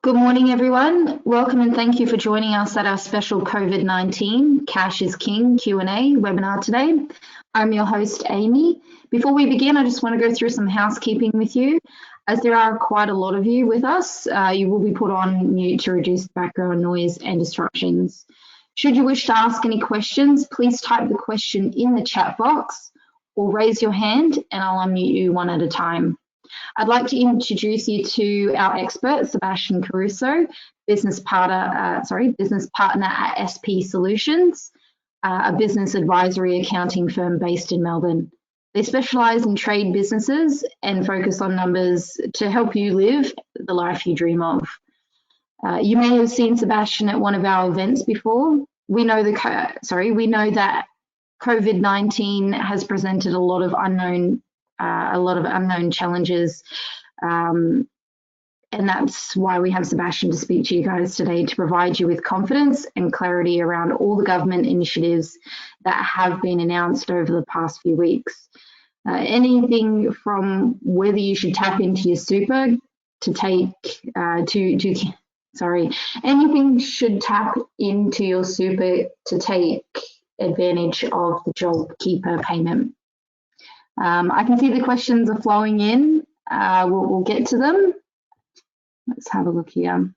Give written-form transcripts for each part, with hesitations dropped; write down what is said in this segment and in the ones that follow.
Good morning, everyone. Welcome and thank you for joining us at our special COVID-19 Cash is King Q&A webinar today. I'm your host, Amy. Before we begin, I just want to go through some housekeeping with you. As there are quite a lot of you with us, you will be put on mute to reduce background noise and disruptions. Should you wish to ask any questions, please type the question in the chat box or raise your hand and I'll unmute you one at a time. I'd like to introduce you to our expert, Sebastian Caruso, business partner at SP Solutions, a business advisory accounting firm based in Melbourne. They specialise in trade businesses and focus on numbers to help you live the life you dream of. You may have seen Sebastian at one of our events before. We know that COVID-19 has presented a lot of unknown challenges, and that's why we have Sebastian to speak to you guys today, to provide you with confidence and clarity around all the government initiatives that have been announced over the past few weeks. Anything from whether you should tap into your super anything should tap into your super to take advantage of the JobKeeper payment. I can see the questions are flowing in. We'll get to them. Let's have a look here.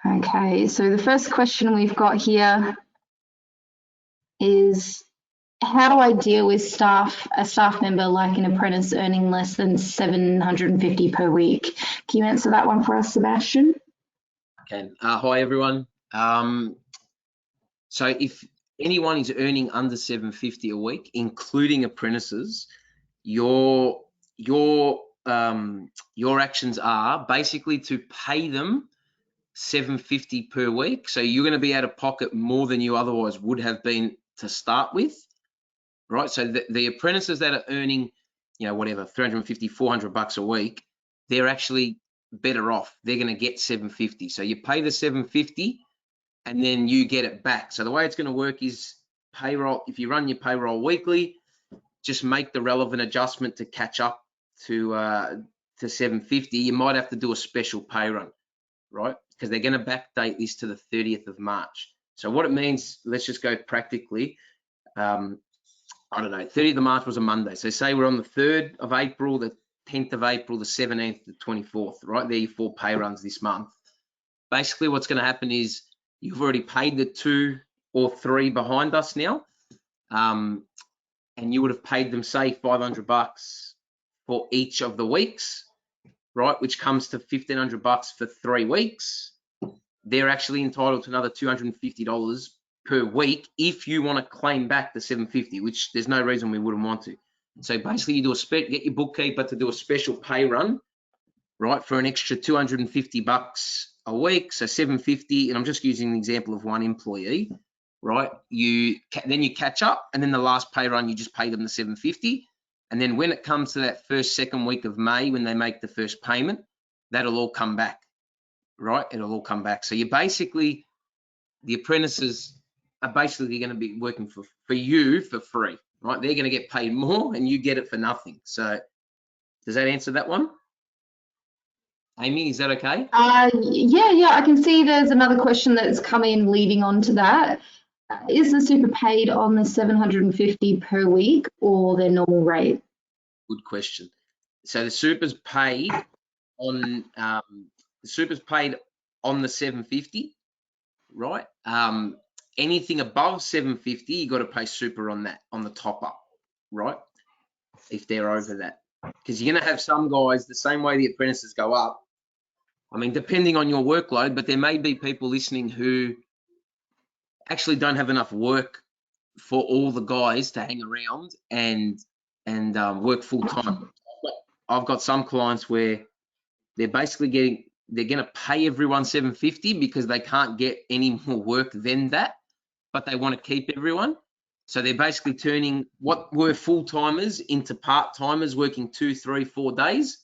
Okay, so the first question we've got here is, how do I deal with a staff member like an apprentice earning less than $750 per week? Can you answer that one for us, Sebastian? Okay. Hi, everyone. So if anyone is earning under $750 a week, including apprentices, your actions are basically to pay them $750 per week. So you're going to be out of pocket more than you otherwise would have been to start with, right? So the apprentices that are earning, whatever, $350, $400 a week, they're actually better off. They're going to get $750. So you pay the $750. And then you get it back. So the way it's going to work is payroll. If you run your payroll weekly, just make the relevant adjustment to catch up to $750. You might have to do a special pay run, right? Because they're going to backdate this to the 30th of March. So what it means, let's just go practically. I don't know, 30th of March was a Monday. So say we're on the 3rd of April, the 10th of April, the 17th, the 24th, right? There are your 4 pay runs this month. Basically, what's going to happen is you've already paid the 2 or 3 behind us now, and you would have paid them, say, $500 for each of the weeks, right? Which comes to $1,500 for 3 weeks. They're actually entitled to another $250 per week if you want to claim back the $750, which there's no reason we wouldn't want to. So basically, you get your bookkeeper to do a special pay run, right, for an extra $250 a week, so $750, and I'm just using an example of one employee, right? Then you catch up, and then the last pay run, you just pay them the $750, and then when it comes to that second week of May, when they make the first payment, that'll all come back, right? It'll all come back. So you basically, the apprentices are basically going to be working for you for free, right? They're going to get paid more, and you get it for nothing. So does that answer that one? Amy, is that okay? Yeah, I can see there's another question that's come in leading on to that. Is the super paid on the $750 per week or their normal rate? Good question. So the super's paid on the $750, right? Anything above $750, you got to pay super on that, on the top up, right? If they're over that. Because you're going to have some guys, the same way the apprentices go up, I mean, depending on your workload, but there may be people listening who actually don't have enough work for all the guys to hang around and work full time. I've got some clients where they're basically they're going to pay everyone $750 because they can't get any more work than that, but they want to keep everyone. So they're basically turning what were full-timers into part-timers working 2, 3, 4 days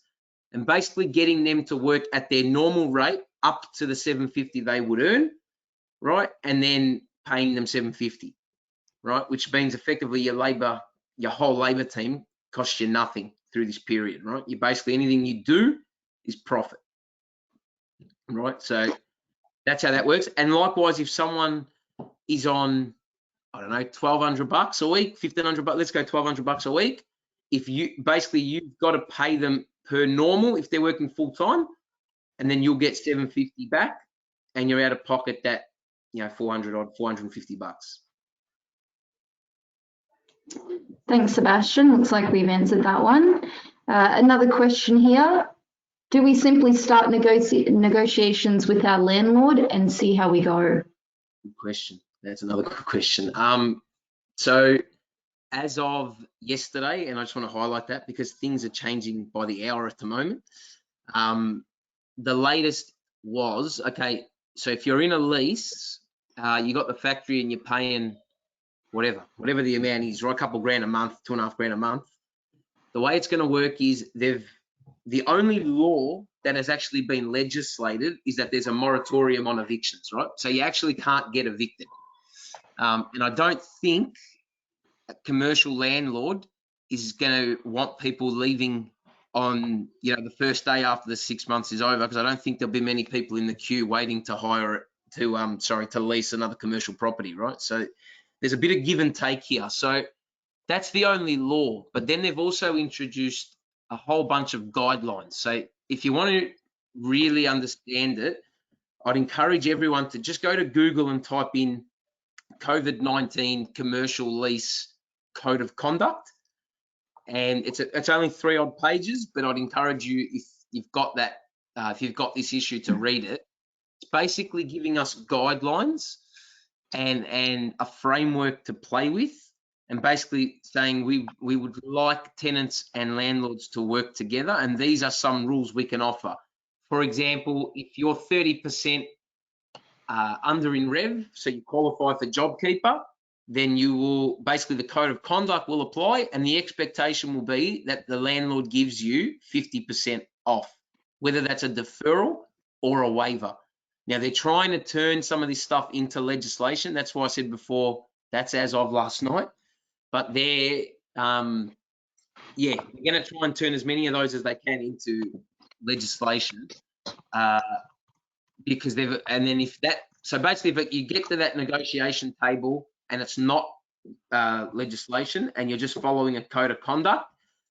and basically getting them to work at their normal rate up to the $750 they would earn, right? And then paying them $750, right? Which means effectively your whole labor team costs you nothing through this period, right? You basically, anything you do is profit, right? So that's how that works. And likewise, if someone is on, I don't know, $1,200 a week, $1,500, let's go $1,200 a week. If you basically, you've got to pay them per normal if they're working full time, and then you'll get $750 back, and you're out of pocket that, you know, $450. Thanks, Sebastian. Looks like we've answered that one. Another question here. Do we simply start negotiations with our landlord and see how we go? Good question. That's another good question. So as of yesterday, and I just want to highlight that because things are changing by the hour at the moment. The latest was, okay, so if you're in a lease, you got the factory and you're paying whatever the amount is, right? A couple grand a month, $2.5 grand a month. The way it's going to work is the only law that has actually been legislated is that there's a moratorium on evictions, right? So you actually can't get evicted. And I don't think a commercial landlord is going to want people leaving on, you know, the first day after the 6 months is over, because I don't think there'll be many people in the queue waiting to hire to lease another commercial property, right? So there's a bit of give and take here. So that's the only law. But then they've also introduced a whole bunch of guidelines. So if you want to really understand it, I'd encourage everyone to just go to Google and type in COVID-19 commercial lease code of conduct. And it's only 3 odd pages, but I'd encourage you, if you've got that, if you've got this issue, to read it. It's basically giving us guidelines and a framework to play with, and basically saying we would like tenants and landlords to work together, and these are some rules we can offer. For example, if you're 30% under in rev, so you qualify for JobKeeper, then you will, basically the code of conduct will apply, and the expectation will be that the landlord gives you 50% off, whether that's a deferral or a waiver. Now, they're trying to turn some of this stuff into legislation. That's why I said before, that's as of last night. But they're, they're going to try and turn as many of those as they can into legislation, because they've, and then if that, so basically if you get to that negotiation table and it's not legislation and you're just following a code of conduct,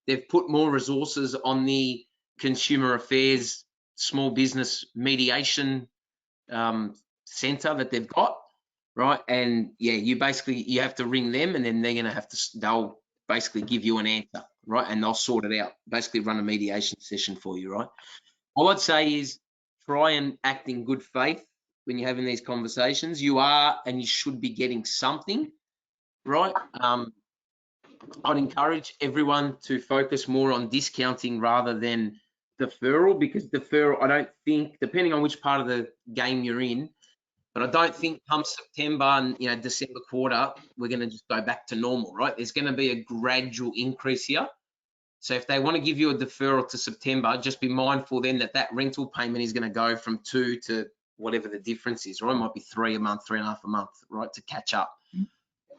they've put more resources on the consumer affairs, small business mediation center that they've got, right? And yeah, you have to ring them, and then they're going to have to, they'll basically give you an answer, right? And they'll sort it out, basically run a mediation session for you, right? All I'd say is try and act in good faith when you're having these conversations. You are, and you should be getting something, right? I'd encourage everyone to focus more on discounting rather than deferral, because deferral, I don't think, depending on which part of the game you're in, but I don't think come September and, you know, December quarter, we're going to just go back to normal, right? There's going to be a gradual increase here. So if they want to give you a deferral to September, just be mindful then that that rental payment is going to go from 2 to whatever the difference is, right? It might be 3 a month, 3.5 a month, right, to catch up.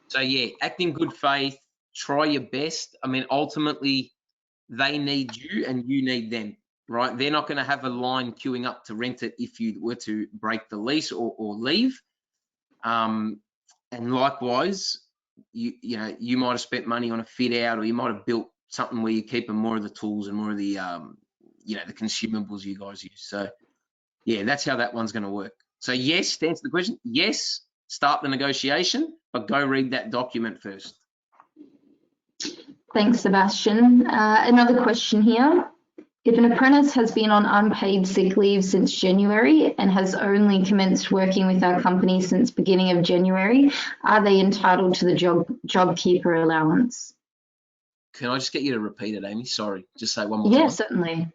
So yeah, act in good faith, try your best. I mean, ultimately, they need you and you need them, right? They're not going to have a line queuing up to rent it if you were to break the lease or leave. And likewise, you know, you might have spent money on a fit out, or you might have built something where you're keeping more of the tools and more of the, you know, the consumables you guys use. So yeah, that's how that one's going to work. So yes, to answer the question, yes, start the negotiation, but go read that document first. Thanks, Sebastian. Another question here. If an apprentice has been on unpaid sick leave since January and has only commenced working with our company since beginning of January, are they entitled to the JobKeeper allowance? Can I just get you to repeat it, Amy? Sorry, just say one more time. Yeah, certainly.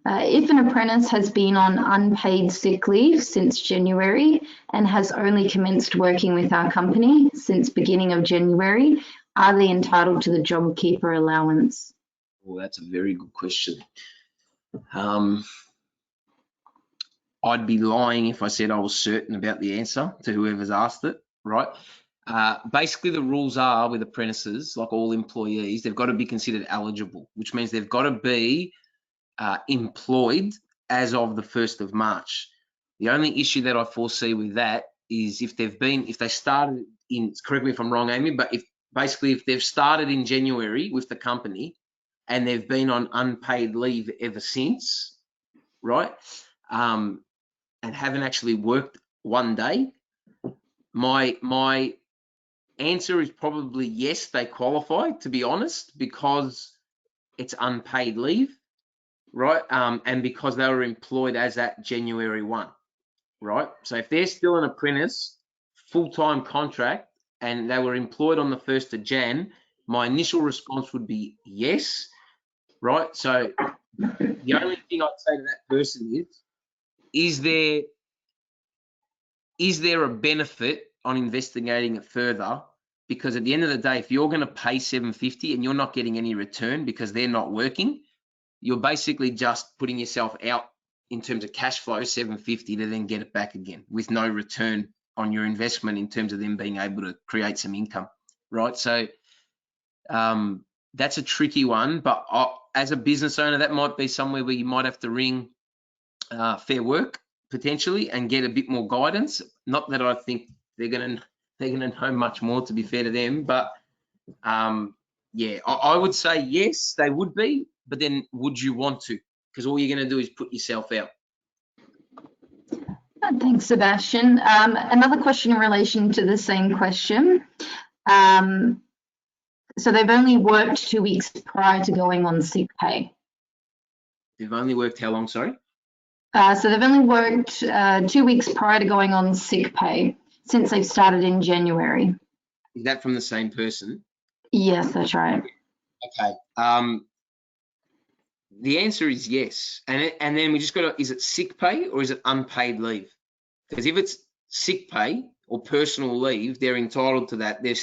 If an apprentice has been on unpaid sick leave since January and has only commenced working with our company since beginning of January, are they entitled to the JobKeeper allowance? Well, that's a very good question. I'd be lying if I said I was certain about the answer to whoever's asked it, right? Basically, the rules are with apprentices, like all employees, they've got to be considered eligible, which means they've got to be employed as of the 1st of March. The only issue that I foresee with that is if they started in, correct me if I'm wrong, Amy, but if they've started in January with the company and they've been on unpaid leave ever since, right, and haven't actually worked one day, my answer is probably yes, they qualify, to be honest, because it's unpaid leave, right? And because they were employed as at January 1, right? So if they're still an apprentice, full-time contract, and they were employed on the 1st of Jan, my initial response would be yes, right? So the only thing I'd say to that person is there a benefit on investigating it further? Because at the end of the day, if you're going to pay $750 and you're not getting any return because they're not working, you're basically just putting yourself out in terms of cash flow, $750 to then get it back again with no return on your investment in terms of them being able to create some income, right? So that's a tricky one, but as a business owner, that might be somewhere where you might have to ring Fair Work potentially and get a bit more guidance. Not that I think they're gonna know much more, to be fair to them, but yeah, I would say yes, they would be, but then would you want to? Because all you're gonna do is put yourself out. Thanks, Sebastian. Another question in relation to the same question. So they've only worked 2 weeks prior to going on sick pay. They've only worked how long, sorry? So they've only worked 2 weeks prior to going on sick pay since they've started in January. Is that from the same person? Yes, that's right. Okay. The answer is yes. And then we just got to, is it sick pay or is it unpaid leave? Because if it's sick pay or personal leave, they're entitled to that. They're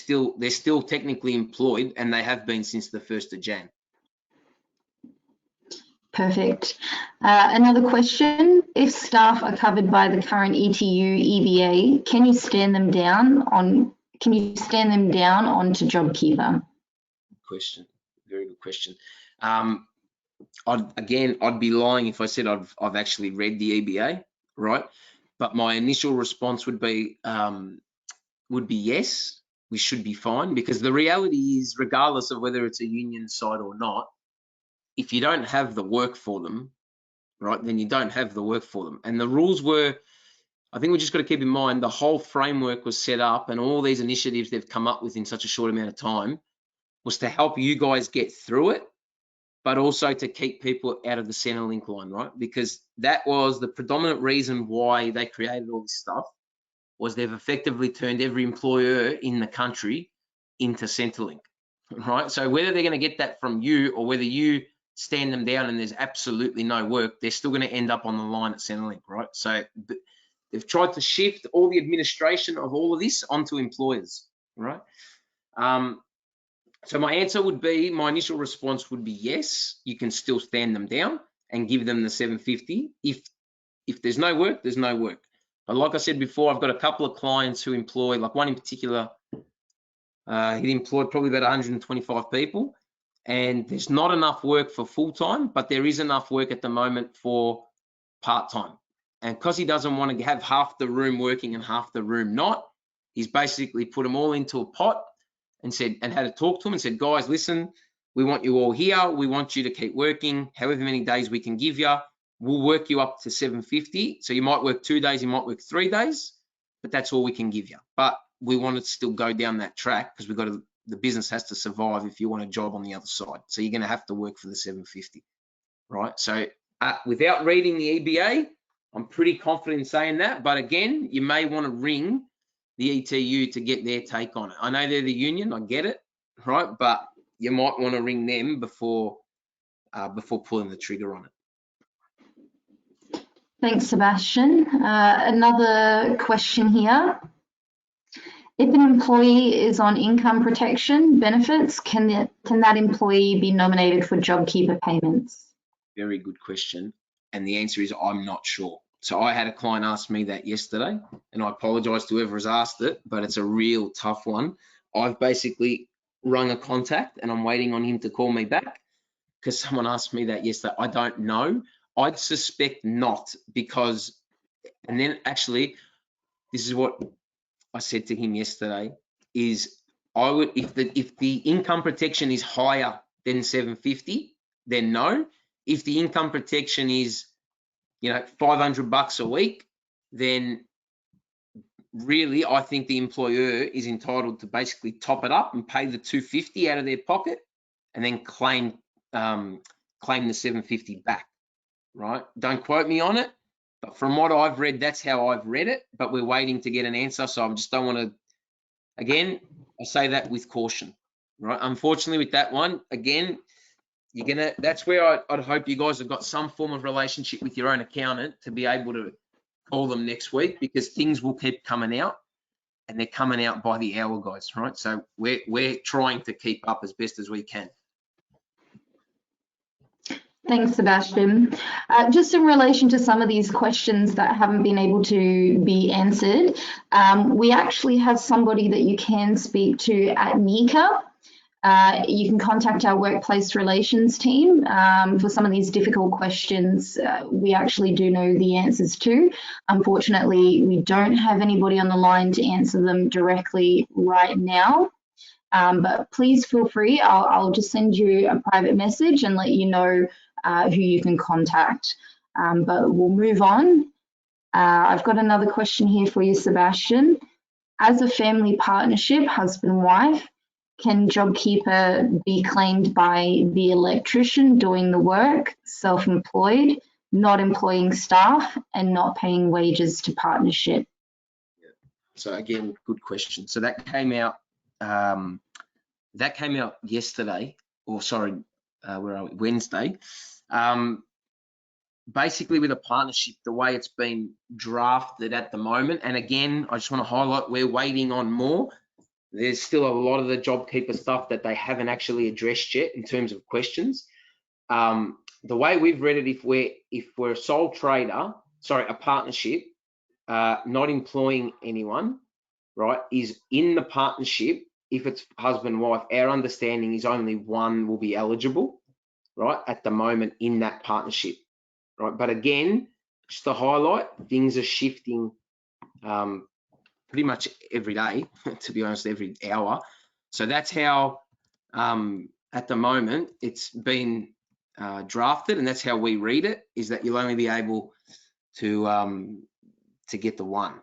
still technically employed, and they have been since the 1st of Jan. Perfect. Another question: if staff are covered by the current ETU EBA, can you stand them down onto JobKeeper? Good question. Very good question. I'd be lying if I said I've actually read the EBA, right? But my initial response would be yes, we should be fine, because the reality is, regardless of whether it's a union side or not, if you don't have the work for them, right, then you don't have the work for them. And the rules were, I think we just got to keep in mind, the whole framework was set up, and all these initiatives they've come up with in such a short amount of time was to help you guys get through it, but also to keep people out of the Centrelink line, right? Because that was the predominant reason why they created all this stuff, was they've effectively turned every employer in the country into Centrelink, right? So whether they're going to get that from you or whether you stand them down and there's absolutely no work, they're still going to end up on the line at Centrelink, right? So they've tried to shift all the administration of all of this onto employers, right? So my answer would be, my initial response would be yes, you can still stand them down and give them the $750. If there's no work, there's no work. But like I said before, I've got a couple of clients who employ, like one in particular, he employed probably about 125 people, and there's not enough work for full-time, but there is enough work at the moment for part-time. And because he doesn't want to have half the room working and half the room not, he's basically put them all into a pot and had to talk to them and said, guys, listen, we want you all here. We want you to keep working however many days we can give you. We'll work you up to $750. So you might work 2 days, you might work 3 days, but that's all we can give you. But we want to still go down that track, because the business has to survive if you want a job on the other side. So you're going to have to work for the $750, right? So without reading the EBA, I'm pretty confident in saying that. But again, you may want to ring the ETU to get their take on it. I know they're the union, I get it, right? But you might want to ring them before pulling the trigger on it. Thanks, Sebastian. Another question here. If an employee is on income protection benefits, can that employee be nominated for JobKeeper payments? Very good question. And the answer is, I'm not sure. So I had a client ask me that yesterday, and I apologise to whoever has asked it, but it's a real tough one. I've basically rung a contact and I'm waiting on him to call me back because someone asked me that yesterday. I don't know. I'd suspect not, because, and then actually, this is what I said to him yesterday, is I would, if the income protection is higher than 750, then no. If the income protection is, you know, $500 a week, then really I think the employer is entitled to basically top it up and pay the 250 out of their pocket and then claim the 750 back, right? Don't quote me on it, but from what I've read, that's how I've read it, but we're waiting to get an answer. So I just don't want to, again, I say that with caution, right? Unfortunately with that one, again, that's where I'd hope you guys have got some form of relationship with your own accountant to be able to call them next week, because things will keep coming out, and they're coming out by the hour, guys, right? So we're trying to keep up as best as we can. Thanks, Sebastian. Just in relation to some of these questions that haven't been able to be answered, we actually have somebody that you can speak to at NICA. You can contact our workplace relations team for some of these difficult questions. We actually do know the answers to. Unfortunately, we don't have anybody on the line to answer them directly right now. But please feel free. I'll just send you a private message and let you know who you can contact. But we'll move on. I've got another question here for you, Sebastian. As a family partnership, husband-wife, can JobKeeper be claimed by the electrician doing the work, self-employed, not employing staff, and not paying wages to partnership? So again, good question. So that came out yesterday, or sorry, where are we? Wednesday. Basically with a partnership, the way it's been drafted at the moment, and again, I just want to highlight, we're waiting on more. There's still a lot of the JobKeeper stuff that they haven't actually addressed yet in terms of questions. The way we've read it, if we're a sole trader, a partnership, not employing anyone, right, is in the partnership. If it's husband, wife, our understanding is only one will be eligible, right, at the moment in that partnership, right? But again, just to highlight, things are shifting pretty much every day, to be honest, every hour. So that's how, at the moment, it's been drafted, and that's how we read it, is that you'll only be able to get the one,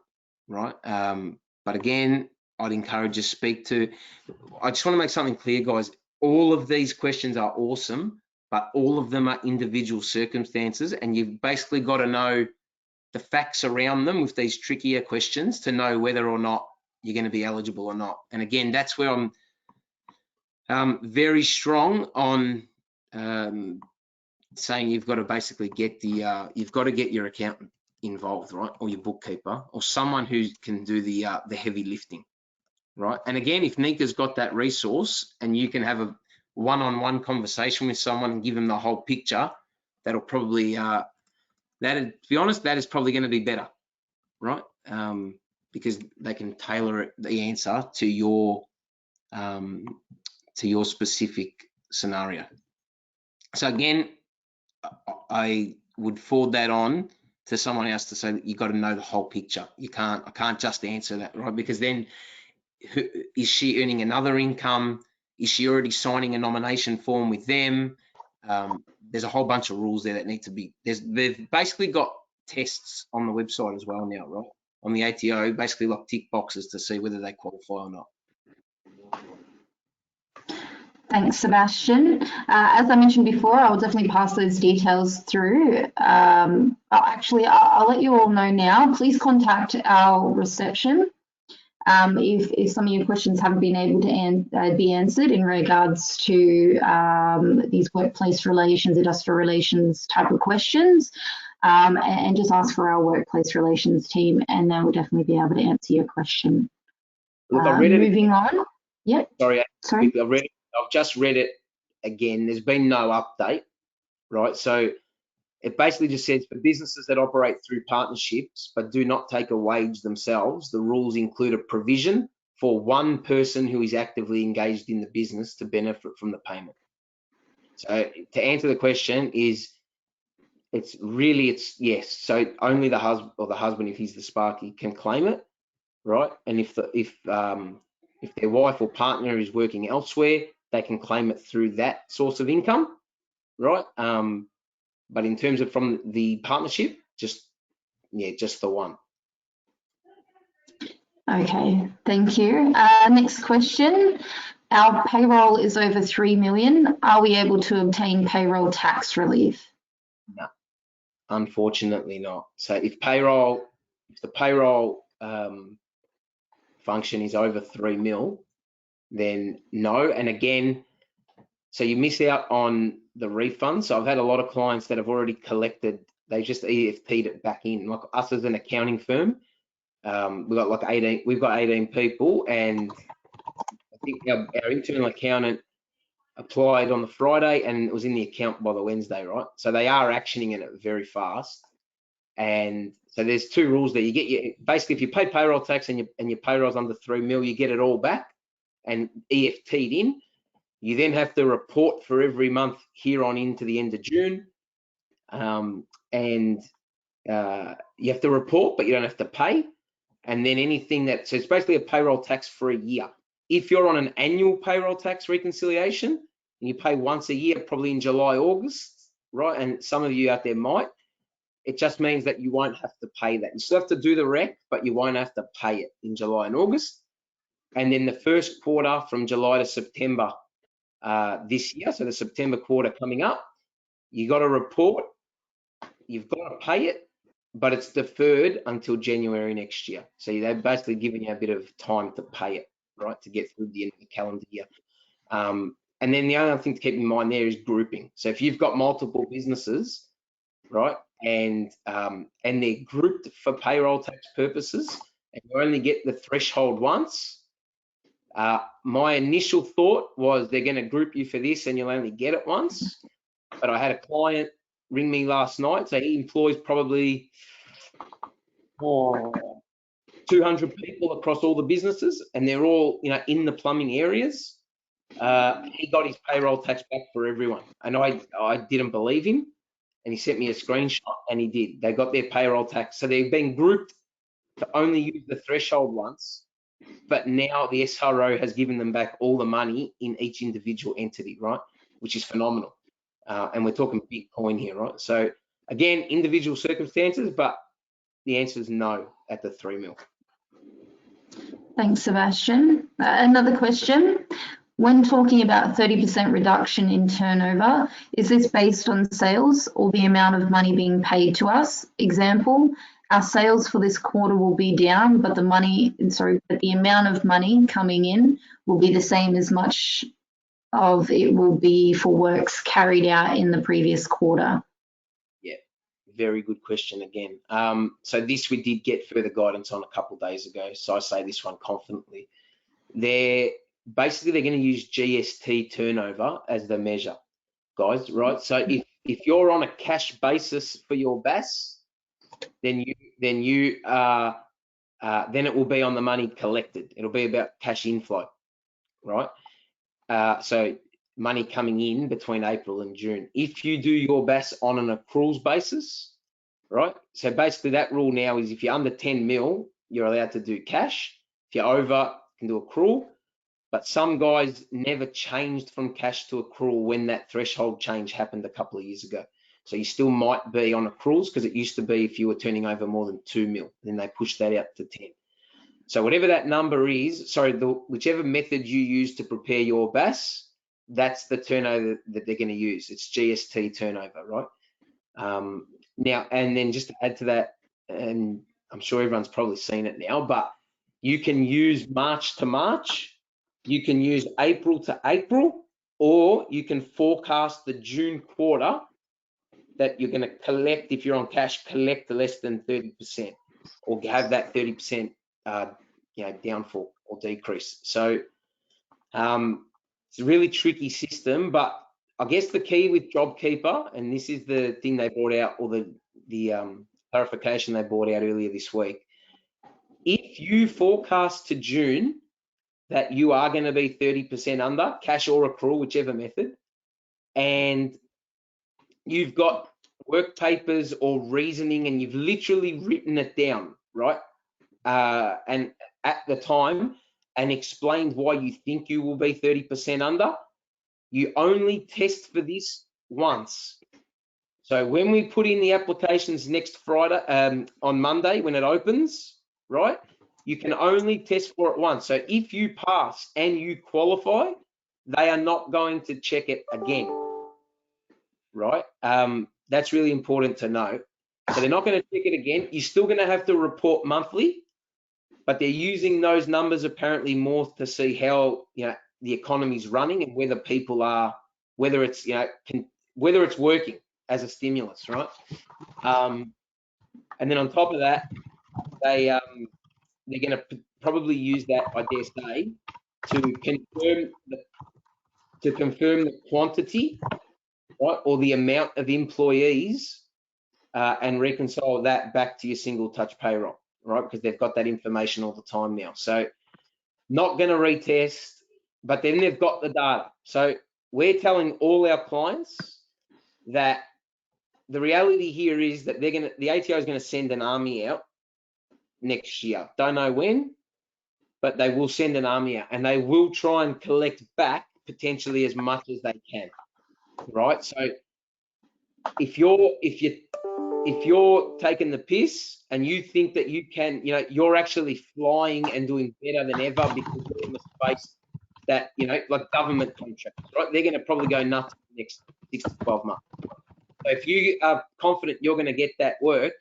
right? But again, I'd encourage you to speak to, I just want to make something clear, guys. All of these questions are awesome, but all of them are individual circumstances, and you've basically got to know the facts around them with these trickier questions to know whether or not you're going to be eligible or not. And again, that's where I'm very strong on saying you've got to basically get you've got to get your accountant involved, right, or your bookkeeper, or someone who can do the heavy lifting, right? And again, if NICA's got that resource and you can have a one-on-one conversation with someone and give them the whole picture, that'll probably to be honest, that is probably going to be better, right? Because they can tailor the answer to your specific scenario. So again, I would forward that on to someone else to say that you've got to know the whole picture. I can't just answer that, right? Because then, is she earning another income? Is she already signing a nomination form with them? There's a whole bunch of rules there that need to be, they've basically got tests on the website as well now, right? On the ATO, basically like tick boxes to see whether they qualify or not. Thanks, Sebastian. As I mentioned before, I'll definitely pass those details through. I'll let you all know now. Please contact our reception if some of your questions haven't been able to be answered in regards to these workplace relations, industrial relations type of questions, and just ask for our workplace relations team, and they will definitely be able to answer your question. Look, I read it. Moving on. Yep. Sorry. I've just read it again. There's been no update, right? So it basically just says for businesses that operate through partnerships but do not take a wage themselves, the rules include a provision for one person who is actively engaged in the business to benefit from the payment. So to answer the question is, it's yes. So only the husband, if he's the sparky, can claim it, right? And if their wife or partner is working elsewhere, they can claim it through that source of income, right? But in terms of from the partnership, just the one. Okay, thank you. Next question. Our payroll is over 3 million. Are we able to obtain payroll tax relief? No, unfortunately not. So if the payroll function is over 3 mil, then no. And again, so you miss out on the refund. So I've had a lot of clients that have already collected, they just EFT'd it back in. Like us as an accounting firm, we've got 18 people, and I think our internal accountant applied on the Friday and it was in the account by the Wednesday, right? So they are actioning it very fast. And so there's two rules there. You get basically if you pay payroll tax and your payroll's under 3 mil, you get it all back and EFT'd in. You then have to report for every month here on into the end of June. And you have to report, but you don't have to pay. And then anything so it's basically a payroll tax for a year. If you're on an annual payroll tax reconciliation and you pay once a year, probably in July, August, right? And some of you out there might, it just means that you won't have to pay that. You still have to do the rec, but you won't have to pay it in July and August. And then the first quarter from July to September this year, so the September quarter coming up, you got to report, you've got to pay it, but it's deferred until January next year. So they're basically giving you a bit of time to pay it, right, to get through the end of the calendar year. And then the other thing to keep in mind there is grouping. So if you've got multiple businesses, right, and they're grouped for payroll tax purposes, and you only get the threshold once, my initial thought was they're going to group you for this and you'll only get it once. But I had a client ring me last night, so he employs probably 200 people across all the businesses, and they're all in the plumbing areas. He got his payroll tax back for everyone, and I didn't believe him, and he sent me a screenshot, and he did. They got their payroll tax, so they've been grouped to only use the threshold once, but now the SRO has given them back all the money in each individual entity, right? Which is phenomenal. And we're talking big coin here, right? So again, individual circumstances, but the answer is no at the 3 mil. Thanks, Sebastian. Another question. When talking about 30% reduction in turnover, is this based on sales or the amount of money being paid to us? Example, our sales for this quarter will be down, but the amount of money coming in will be the same as much of it will be for works carried out in the previous quarter. Yeah, very good question again. So this we did get further guidance on a couple of days ago, so I say this one confidently. They're going to use GST turnover as the measure, guys, right? So if you're on a cash basis for your BAS, then it will be on the money collected. It'll be about cash inflow, right? So money coming in between April and June. If you do your BAS on an accruals basis, right? So basically that rule now is if you're under 10 mil, you're allowed to do cash. If you're over, you can do accrual. But some guys never changed from cash to accrual when that threshold change happened a couple of years ago. So you still might be on accruals because it used to be if you were turning over more than 2 mil, then they pushed that out to 10. So whatever that number is, whichever method you use to prepare your BAS, that's the turnover that they're going to use. It's GST turnover, right? Now, and then just to add to that, and I'm sure everyone's probably seen it now, but you can use March to March, you can use April to April, or you can forecast the June quarter that you're going to collect, if you're on cash, collect less than 30%, or have that 30% downfall or decrease. So it's a really tricky system, but I guess the key with JobKeeper, and this is the thing they brought out, or the clarification they brought out earlier this week. If you forecast to June that you are going to be 30% under, cash or accrual, whichever method, and you've got work papers or reasoning and you've literally written it down, right? And at the time, and explained why you think you will be 30% under, you only test for this once. So when we put in the applications next Friday, on Monday when it opens, right, you can only test for it once. So if you pass and you qualify, they are not going to check it again, right? That's really important to know. So they're not going to check it again. You're still going to have to report monthly, but they're using those numbers apparently more to see how, you know, the economy's running and whether people are, whether it's, you know, whether it's working as a stimulus, right? And then on top of that, they're going to probably use that, I dare say, to confirm the quantity, right, or the amount of employees, and reconcile that back to your single touch payroll, right? Because they've got that information all the time now. So not going to retest, but then they've got the data. So we're telling all our clients that the reality here is that the ATO is going to send an army out next year. Don't know when, but they will send an army out, and they will try and collect back potentially as much as they can, right? So if you're taking the piss and you think that you can, you know, you're actually flying and doing better than ever because you're in the space that, you know, like government contracts, right? They're going to probably go nuts in the next 6 to 12 months. So if you are confident you're going to get that work,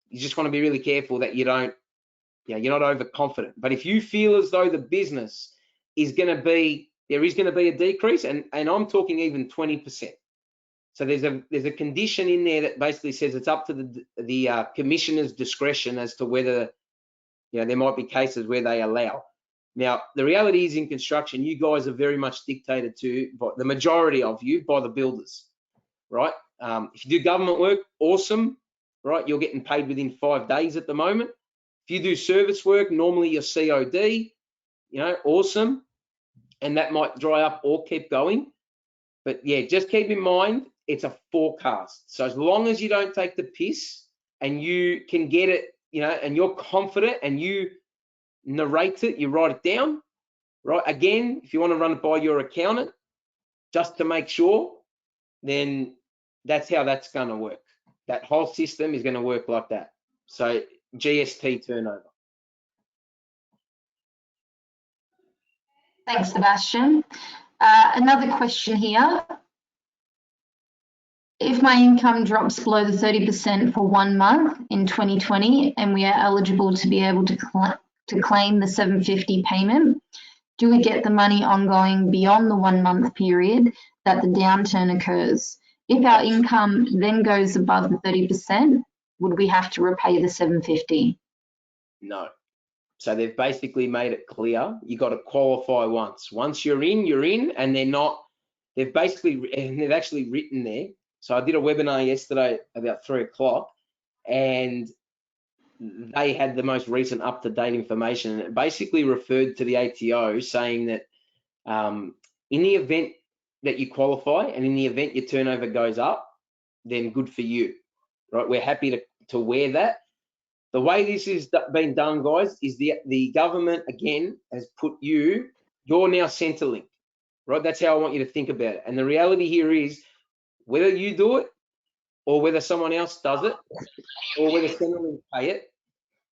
you just want to be really careful that you don't, you know, you're not overconfident. But if you feel as though the business is going to be, there is going to be a decrease, and I'm talking even 20%. So there's a condition in there that basically says it's up to the commissioner's discretion as to whether, you know, there might be cases where they allow. Now, the reality is in construction, you guys are very much dictated to, by the majority of you, by the builders, right? If you do government work, awesome, right? You're getting paid within 5 days at the moment. If you do service work, normally you're COD, you know, awesome. And that might dry up or keep going. But yeah, just keep in mind, it's a forecast. So as long as you don't take the piss and you can get it, you know, and you're confident and you narrate it, you write it down, right? Again, if you want to run it by your accountant, just to make sure, then that's how that's going to work. That whole system is going to work like that. So GST turnover. Thanks, Sebastian. Another question here. If my income drops below the 30% for 1 month in 2020 and we are eligible to be able to claim the $750 payment, do we get the money ongoing beyond the 1 month period that the downturn occurs? If our income then goes above the 30%, would we have to repay the $750? No. So they've basically made it clear you got to qualify once. Once you're in, and they've actually written there. So I did a webinar yesterday about 3 o'clock, and they had the most recent up-to-date information, and it basically referred to the ATO saying that in the event that you qualify and in the event your turnover goes up, then good for you, right? We're happy to wear that. The way this is being done, guys, is the government, again, has put you're now Centrelink, right? That's how I want you to think about it. And the reality here is, whether you do it or whether someone else does it or whether Centrelink pay it,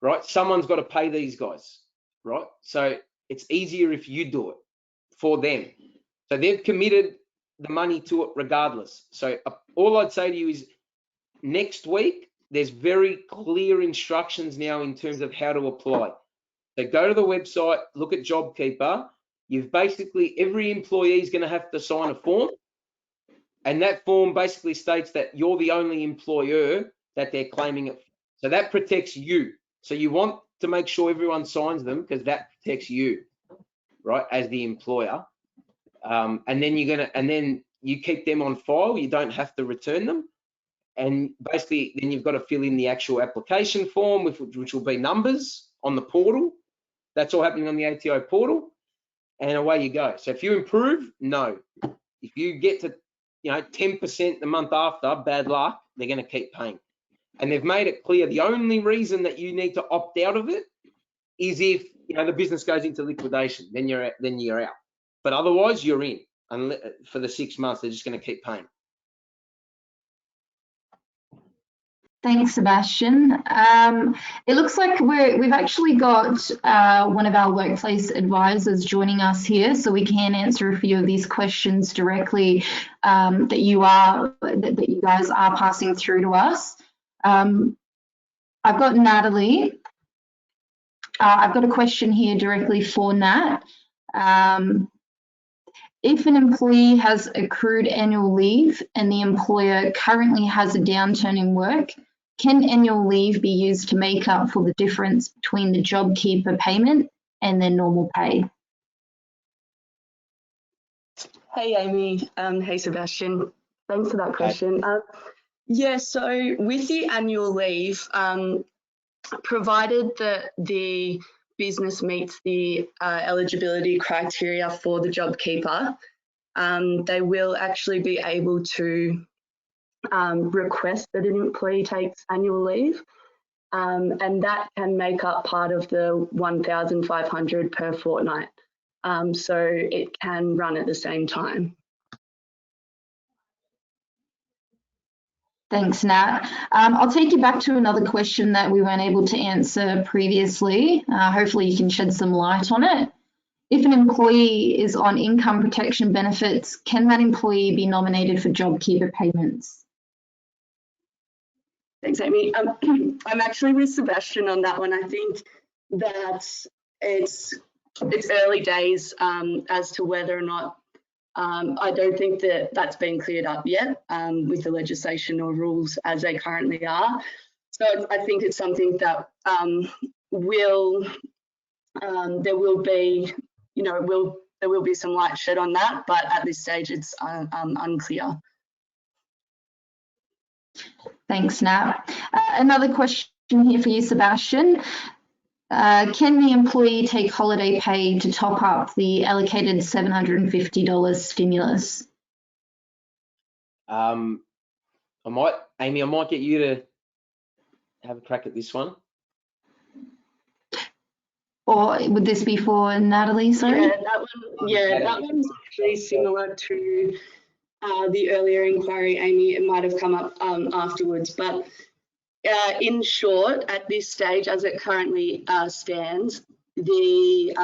right? Someone's got to pay these guys, right? So it's easier if you do it for them. So they've committed the money to it regardless. So all I'd say to you is, next week, there's very clear instructions now in terms of how to apply. So go to the website, look at JobKeeper. You've basically, every employee is going to have to sign a form. And that form basically states that you're the only employer that they're claiming it. So that protects you. So you want to make sure everyone signs them because that protects you, right, as the employer. And then you keep them on file. You don't have to return them. And basically, then you've got to fill in the actual application form, which will be numbers on the portal. That's all happening on the ATO portal, and away you go. So if you improve, no. If you get to 10% the month after, bad luck, they're going to keep paying. And they've made it clear the only reason that you need to opt out of it is if the business goes into liquidation, then you're out. But otherwise, you're in. And for the 6 months, they're just going to keep paying. Thanks, Sebastian. It looks like we've actually got one of our workplace advisors joining us here, so we can answer a few of these questions directly that you guys are passing through to us. I've got Natalie. I've got a question here directly for Nat. If an employee has accrued annual leave and the employer currently has a downturn in work, can annual leave be used to make up for the difference between the JobKeeper payment and their normal pay? Hey, Amy. Hey, Sebastian. Thanks for that question. Yeah, so with the annual leave, provided that the business meets the eligibility criteria for the JobKeeper, they will actually be able to request that an employee takes annual leave, and that can make up part of the $1,500 per fortnight. So it can run at the same time. Thanks, Nat. I'll take you back to another question that we weren't able to answer previously. Hopefully you can shed some light on it. If an employee is on income protection benefits, can that employee be nominated for JobKeeper payments? Thanks, Amy. I'm actually with Sebastian on that one. I think that it's early days as to whether or not, I don't think that that's been cleared up yet with the legislation or rules as they currently are. So I think it's something that there will be, there will be some light shed on that, but at this stage it's unclear. Thanks, Nat. Another question here for you, Sebastian. Can the employee take holiday pay to top up the allocated $750 stimulus? Amy, I might get you to have a crack at this one. Or would this be for Natalie, sorry? That one's actually similar to the earlier inquiry, Amy. It might have come up afterwards, but in short, at this stage, as it currently stands, the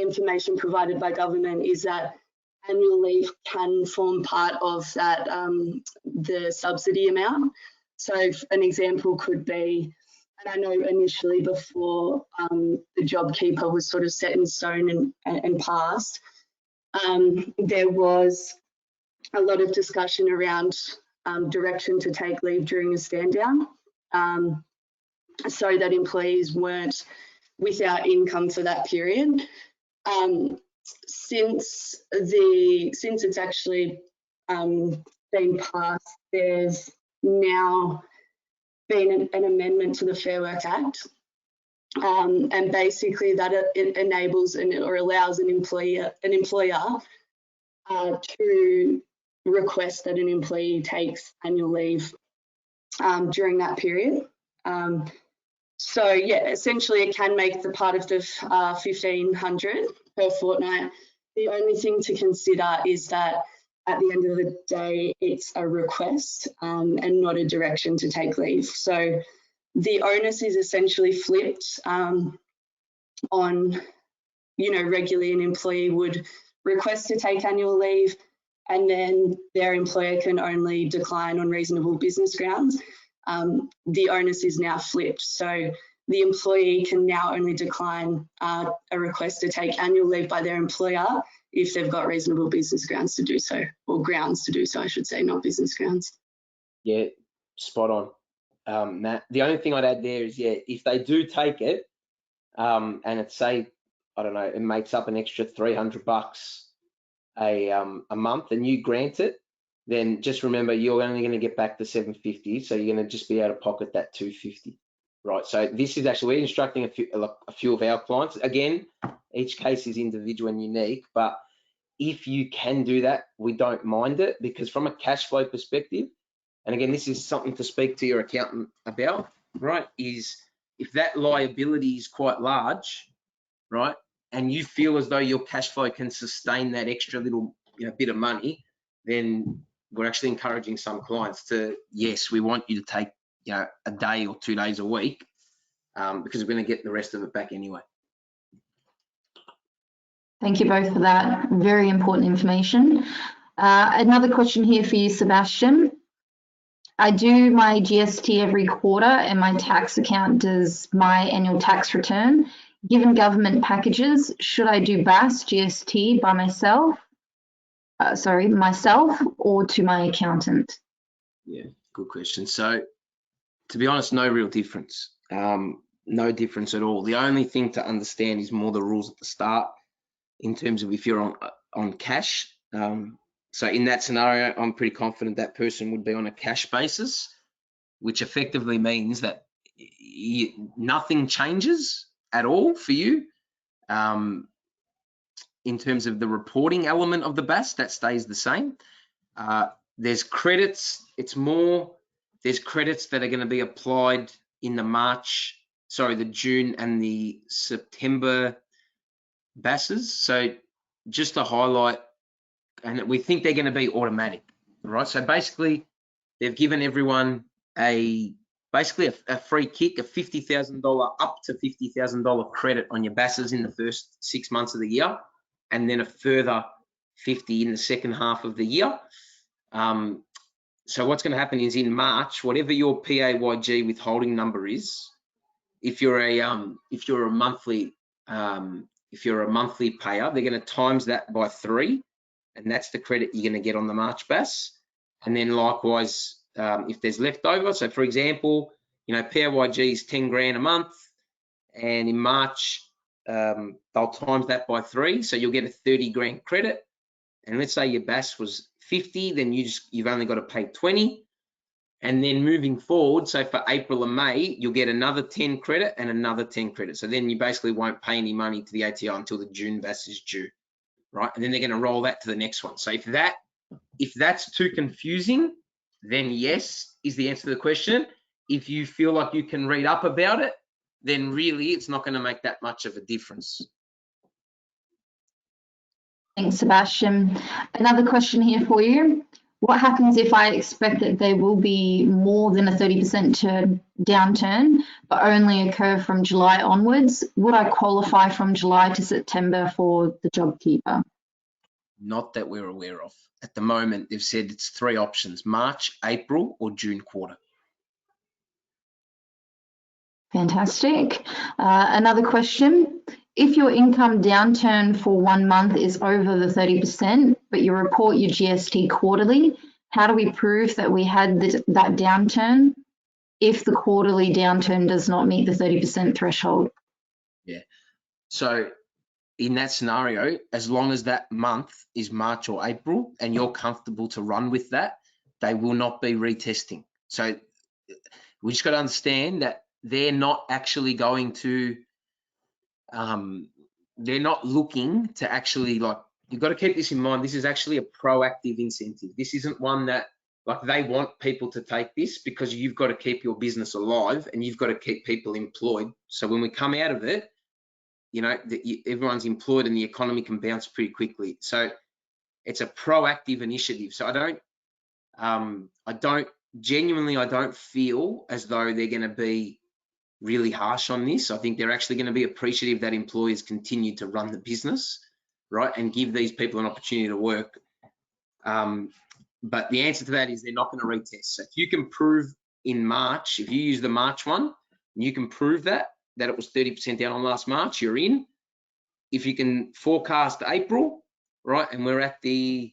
information provided by government is that annual leave can form part of that the subsidy amount. So an example could be, and I know initially before the JobKeeper was sort of set in stone and passed, there was a lot of discussion around direction to take leave during a stand down, so that employees weren't without income for that period. Since it's actually been passed, there's now been an amendment to the Fair Work Act, and basically that it enables or allows an employer to request that an employee takes annual leave during that period. So yeah, essentially it can make the part of the $1,500 per fortnight. The only thing to consider is that at the end of the day, it's a request and not a direction to take leave. So the onus is essentially flipped on, regularly an employee would request to take annual leave, and then their employer can only decline on reasonable business grounds. The onus is now flipped. So the employee can now only decline a request to take annual leave by their employer if they've got reasonable business grounds to do so, or grounds to do so, I should say, not business grounds. Yeah, spot on, Matt. The only thing I'd add there is, if they do take it, and it's, say, I don't know, it makes up an extra $300 a month and you grant it, then just remember you're only going to get back the 750, so you're going to just be able to pocket that 250, right? So this is actually, we're instructing a few of our clients. Again, each case is individual and unique, but if you can do that, we don't mind it, because from a cash flow perspective, and again, this is something to speak to your accountant about, right, is if that liability is quite large, right, and you feel as though your cash flow can sustain that extra little bit of money, then we're actually encouraging some clients to, yes, we want you to take a day or 2 days a week, because we're going to get the rest of it back anyway. Thank you both for that. Very important information. Another question here for you, Sebastian. I do my GST every quarter and my tax account does my annual tax return. Given government packages, should I do BAS GST by myself or to my accountant? Yeah, good question. So to be honest, no real difference. No difference at all. The only thing to understand is more the rules at the start in terms of if you're on cash. So in that scenario, I'm pretty confident that person would be on a cash basis, which effectively means that nothing changes at all for you. In terms of the reporting element of the BAS, that stays the same. There's credits. There's credits that are going to be applied in the June and the September BASs. So just to highlight, and we think they're going to be automatic, right? So basically, they've given everyone a free kick, a $50,000 up to $50,000 credit on your BASs in the first 6 months of the year, and then a further 50 in the second half of the year. So what's going to happen is in March, whatever your PAYG withholding number is, if you're a monthly payer, they're going to times that by 3, and that's the credit you're going to get on the March BAS. And then likewise, if there's leftover, so for example, PAYG is 10 grand a month, and in March they'll times that by 3, so you'll get a 30 grand credit. And let's say your BAS was 50, then you've only got to pay 20. And then moving forward, so for April and May, you'll get another 10 credit and another 10 credit. So then you basically won't pay any money to the ATO until the June BAS is due, right? And then they're going to roll that to the next one. So if that's too confusing, then yes is the answer to the question. If you feel like you can read up about it, then really it's not going to make that much of a difference. Thanks, Sebastian. Another question here for you. What happens if I expect that there will be more than a 30% downturn, but only occur from July onwards? Would I qualify from July to September for the JobKeeper? Not that we're aware of. At the moment, they've said it's 3 options: March, April, or June quarter. Fantastic. Another question. If your income downturn for 1 month is over the 30%, but you report your GST quarterly, how do we prove that we had that downturn if the quarterly downturn does not meet the 30% threshold? Yeah. So in that scenario, as long as that month is March or April and you're comfortable to run with that, they will not be retesting. So we just got to understand that they're not actually going to, they're not looking to actually, like, you've got to keep this in mind. This is actually a proactive incentive. This isn't one that, like, they want people to take this because you've got to keep your business alive and you've got to keep people employed. So when we come out of it, everyone's employed and the economy can bounce pretty quickly. So it's a proactive initiative. So I don't feel as though they're going to be really harsh on this. I think they're actually going to be appreciative that employers continue to run the business, right, and give these people an opportunity to work. But the answer to that is they're not going to retest. So if you can prove in March, if you use the March one, you can prove that it was 30% down on last March, you're in. If you can forecast April, right, and we're at the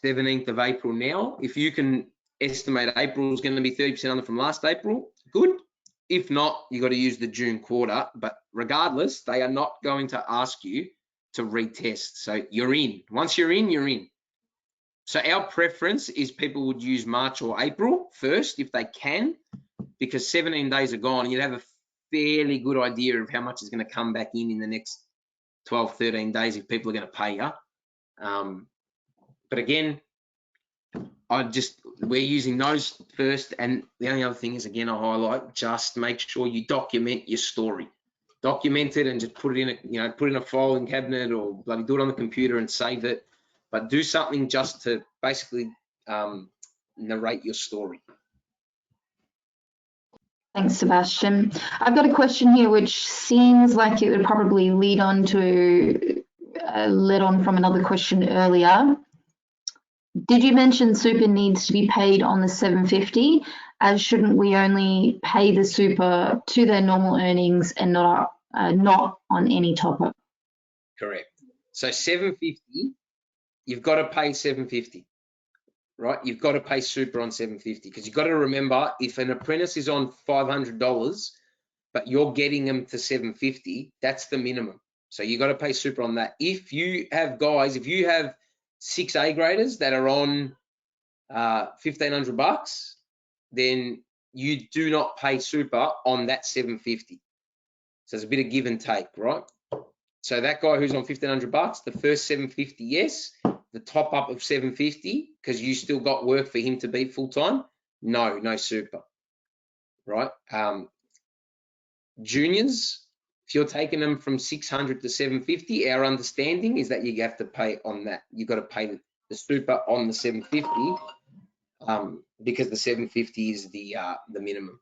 17th of April now, if you can estimate April is going to be 30% under from last April, good. If not, you got to use the June quarter. But regardless, they are not going to ask you to retest. So you're in. Once you're in, you're in. So our preference is people would use March or April first if they can, because 17 days are gone and you'd have a fairly good idea of how much is going to come back in the next 12, 13 days if people are going to pay you. But again, we're using those first. And the only other thing is, again, I highlight, just make sure you document your story. Document it and just put it in a, put it in a filing cabinet or bloody do it on the computer and save it. But do something just to basically narrate your story. Thanks, Sebastian. I've got a question here which seems like it would probably lead on from another question earlier. Did you mention super needs to be paid on the 750? As shouldn't we only pay the super to their normal earnings and not on any top up? Correct. So 750, you've got to pay 750. Right, you've got to pay super on 750 because you've got to remember, if an apprentice is on $500 but you're getting them to 750, that's the minimum. So you got to pay super on that. If you have 6 A graders that are on $1,500, then you do not pay super on that 750. So there's a bit of give and take, right? So that guy who's on $1,500, the first 750, yes. The top up of 750, because you still got work for him to be full time. No super, right? Juniors, if you're taking them from 600 to 750, our understanding is that you have to pay on that. You've got to pay the super on the 750, because the 750 is the minimum.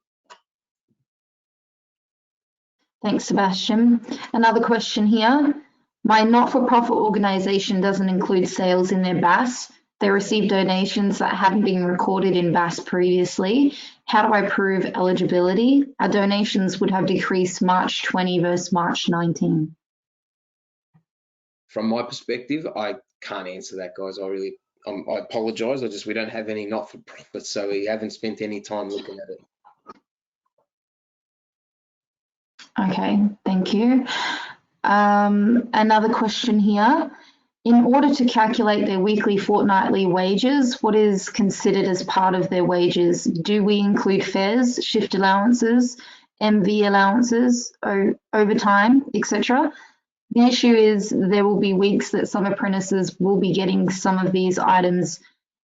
Thanks, Sebastian. Another question here. My not-for-profit organisation doesn't include sales in their BAS. They receive donations that haven't been recorded in BAS previously. How do I prove eligibility? Our donations would have decreased March 20 versus March 19. From my perspective, I can't answer that, guys. I apologise. We don't have any not-for-profits, so we haven't spent any time looking at it. Okay, thank you. Another question here. In order to calculate their weekly, fortnightly wages, what is considered as part of their wages? Do we include fares, shift allowances, MV allowances, overtime, etc.? The issue is there will be weeks that some apprentices will be getting some of these items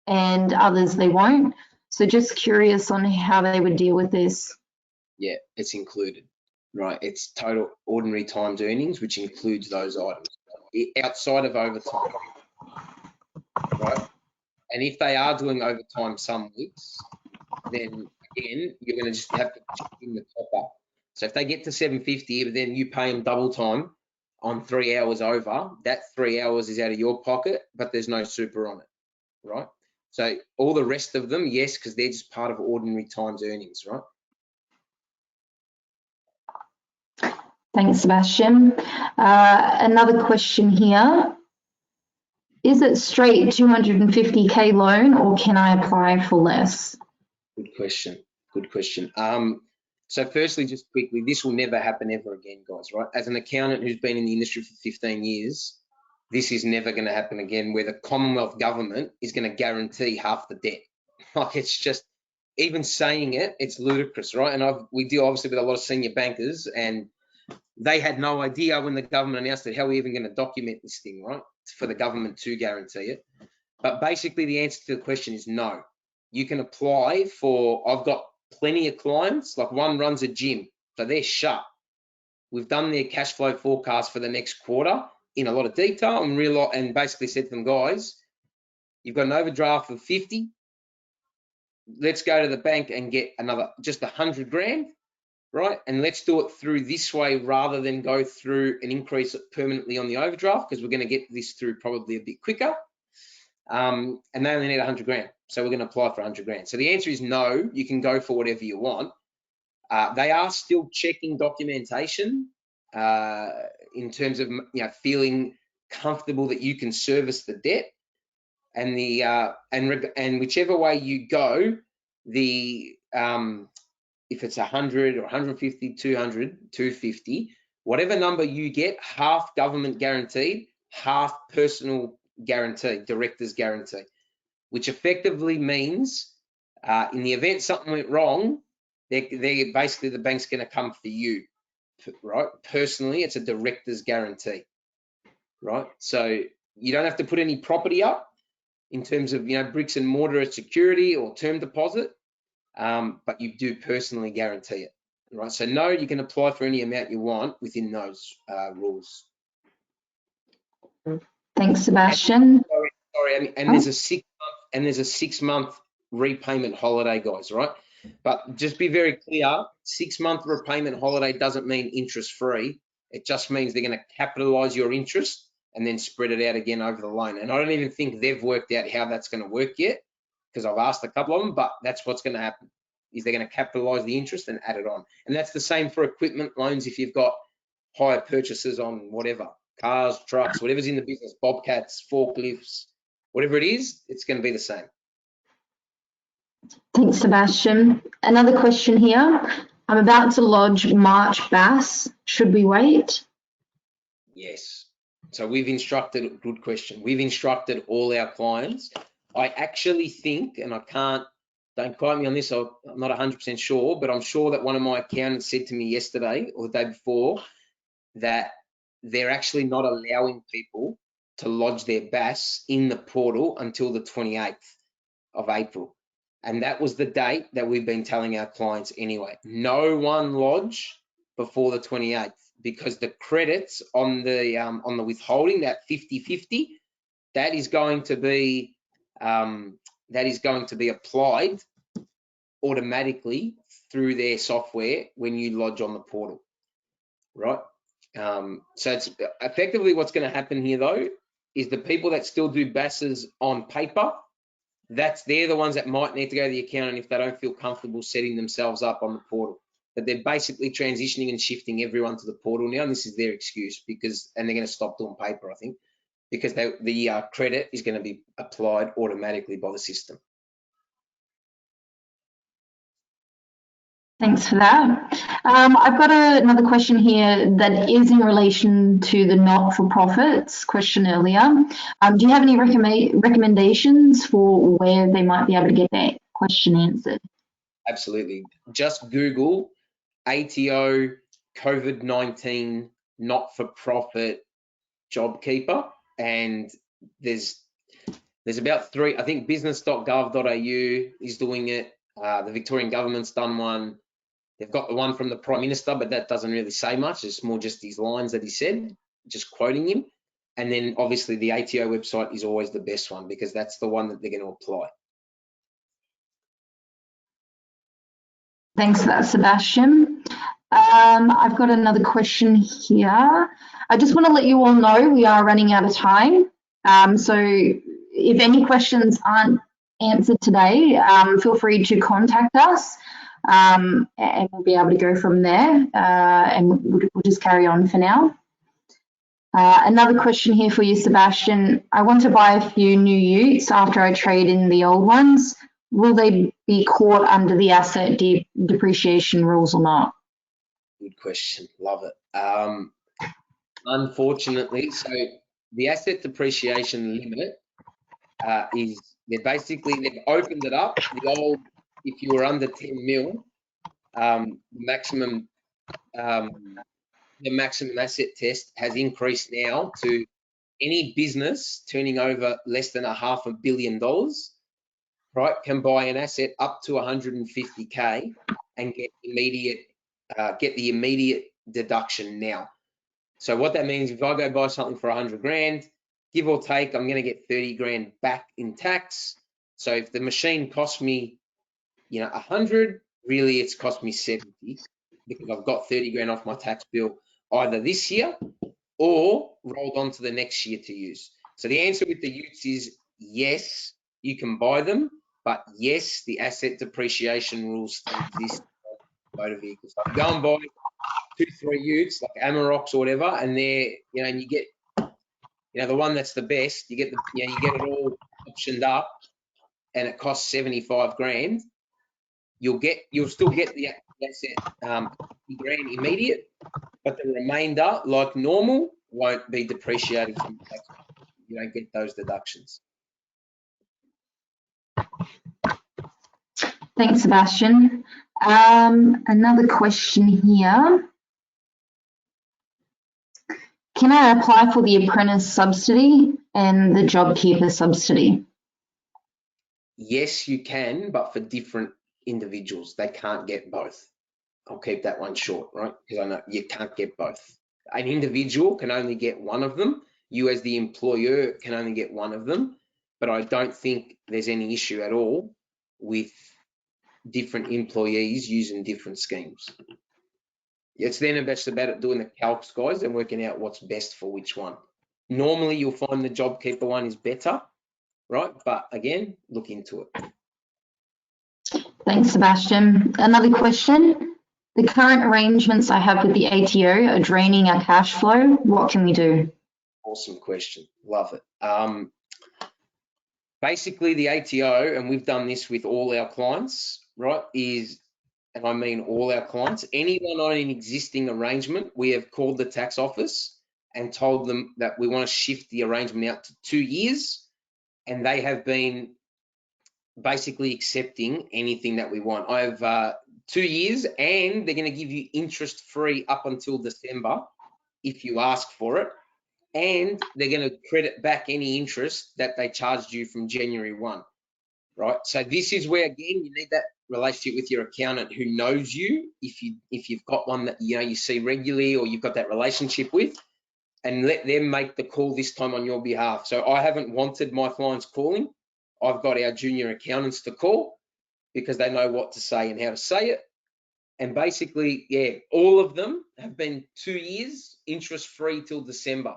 and others they won't. So just curious on how they would deal with this. Yeah, it's included. Right, it's total ordinary times earnings, which includes those items outside of overtime, right? And if they are doing overtime some weeks, then again, you're going to just have to chip in the top up. So if they get to 750, but then you pay them double time on 3 hours over, that 3 hours is out of your pocket, but there's no super on it, right? So all the rest of them, yes, because they're just part of ordinary times earnings, right? Thanks, Sebastian. Another question here. Is it straight 250K loan or can I apply for less? Good question. Good question. So firstly, just quickly, this will never happen ever again, guys, right? As an accountant who's been in the industry for 15 years, this is never going to happen again where the Commonwealth government is going to guarantee half the debt. Like, it's just, even saying it, it's ludicrous, right? And we deal obviously with a lot of senior bankers, and they had no idea when the government announced it, how we're even going to document this thing, right? For the government to guarantee it. But basically the answer to the question is no. You can apply for, I've got plenty of clients, like one runs a gym, so they're shut. We've done their cash flow forecast for the next quarter in a lot of detail and basically said to them, guys, you've got an overdraft of 50. Let's go to the bank and get another, just 100 grand. Right, and let's do it through this way rather than go through an increase permanently on the overdraft, because we're going to get this through probably a bit quicker. And they only need 100 grand, so we're going to apply for 100 grand. So the answer is no. You can go for whatever you want. They are still checking documentation in terms of feeling comfortable that you can service the debt, and and whichever way you go, if it's 100 or 150, 200, 250, whatever number you get, half government guaranteed, half personal guarantee, director's guarantee, which effectively means in the event something went wrong, they're basically the bank's going to come for you, right? Personally, it's a director's guarantee, right? So you don't have to put any property up in terms of, you know, bricks and mortar as security or term deposit, but you do personally guarantee it, right? So no, you can apply for any amount you want within those rules. Thanks, Sebastian. Sorry, and there's a 6 month repayment holiday, guys, right? But just be very clear, 6 month repayment holiday doesn't mean interest free. It just means they're going to capitalize your interest and then spread it out again over the loan. And I don't even think they've worked out how that's going to work yet, because I've asked a couple of them, but that's what's going to happen, is they're going to capitalize the interest and add it on. And that's the same for equipment loans. If you've got hire purchases on whatever, cars, trucks, whatever's in the business, bobcats, forklifts, whatever it is, it's going to be the same. Thanks, Sebastian. Another question here. I'm about to lodge March BAS. Should we wait? Yes. So we've instructed, good question. We've instructed all our clients. I actually think, and don't quote me on this, I'm not 100% sure, but I'm sure that one of my accountants said to me yesterday or the day before that they're actually not allowing people to lodge their BAS in the portal until the 28th of April. And that was the date that we've been telling our clients anyway. No one lodge before the 28th, because the credits on the withholding, that 50/50, that is going to be applied automatically through their software when you lodge on the portal, right? So it's effectively what's going to happen here though is the people that still do BASs on paper, they're the ones that might need to go to the accountant if they don't feel comfortable setting themselves up on the portal. But they're basically transitioning and shifting everyone to the portal now, and this is their excuse, and they're going to stop doing paper, I think, because the credit is going to be applied automatically by the system. Thanks for that. I've got another question here that is in relation to the not-for-profits question earlier. Do you have any recommendations for where they might be able to get their question answered? Absolutely. Just Google ATO COVID-19 not-for-profit JobKeeper, and there's about 3. I think business.gov.au is doing it. The Victorian government's done one. They've got the one from the Prime Minister, but that doesn't really say much. It's more just these lines that he said, just quoting him. And then obviously the ATO website is always the best one, because that's the one that they're going to apply. Thanks for that, Sebastian. I've got another question here. I just want to let you all know we are running out of time. So if any questions aren't answered today, feel free to contact us, and we'll be able to go from there, and we'll just carry on for now. Another question here for you, Sebastian. I want to buy a few new utes after I trade in the old ones. Will they be caught under the asset depreciation rules or not? Good question. Love it. Unfortunately, so the asset depreciation limit they've opened it up. The old, if you were under 10 mil, the maximum asset test has increased now to any business turning over less than $500 million, right, can buy an asset up to 150K and get the immediate deduction now. So what that means, if I go buy something for 100 grand, give or take, I'm going to get 30 grand back in tax. So if the machine cost me, 100, really it's cost me 70, because I've got 30 grand off my tax bill either this year or rolled on to the next year to use. So the answer with the utes is yes, you can buy them, but yes, the asset depreciation rules still exist for motor vehicles. So go and buy 2-3 utes like Amaroks or whatever, and they're, and you get, the one that's the best, you get you get it all optioned up, and it costs 75 grand. You'll still get the asset 50 grand immediate, but the remainder, like normal, won't be depreciated from tax. You don't get those deductions. Thanks, Sebastian. Another question here. Can I apply for the apprentice subsidy and the JobKeeper subsidy? Yes, you can, but for different individuals. They can't get both. I'll keep that one short, right? Because I know you can't get both. An individual can only get one of them. You as the employer can only get one of them. But I don't think there's any issue at all with different employees using different schemes. It's then just about doing the calcs, guys, and working out what's best for which one. Normally, you'll find the JobKeeper one is better, right? But again, look into it. Thanks, Sebastian. Another question. The current arrangements I have with the ATO are draining our cash flow. What can we do? Awesome question. Love it. Basically, the ATO, and we've done this with all our clients, right, and I mean all our clients, anyone on an existing arrangement, we have called the tax office and told them that we want to shift the arrangement out to 2 years, and they have been basically accepting anything that we want. I have 2 years, and they're going to give you interest-free up until December if you ask for it, and they're going to credit back any interest that they charged you from January 1, right? So this is where, again, you need that relationship with your accountant who knows you, if you've got one that you see regularly or you've got that relationship with, and let them make the call this time on your behalf. So I haven't wanted my clients calling. I've got our junior accountants to call because they know what to say and how to say it. And basically, yeah, all of them have been 2 years interest-free till December,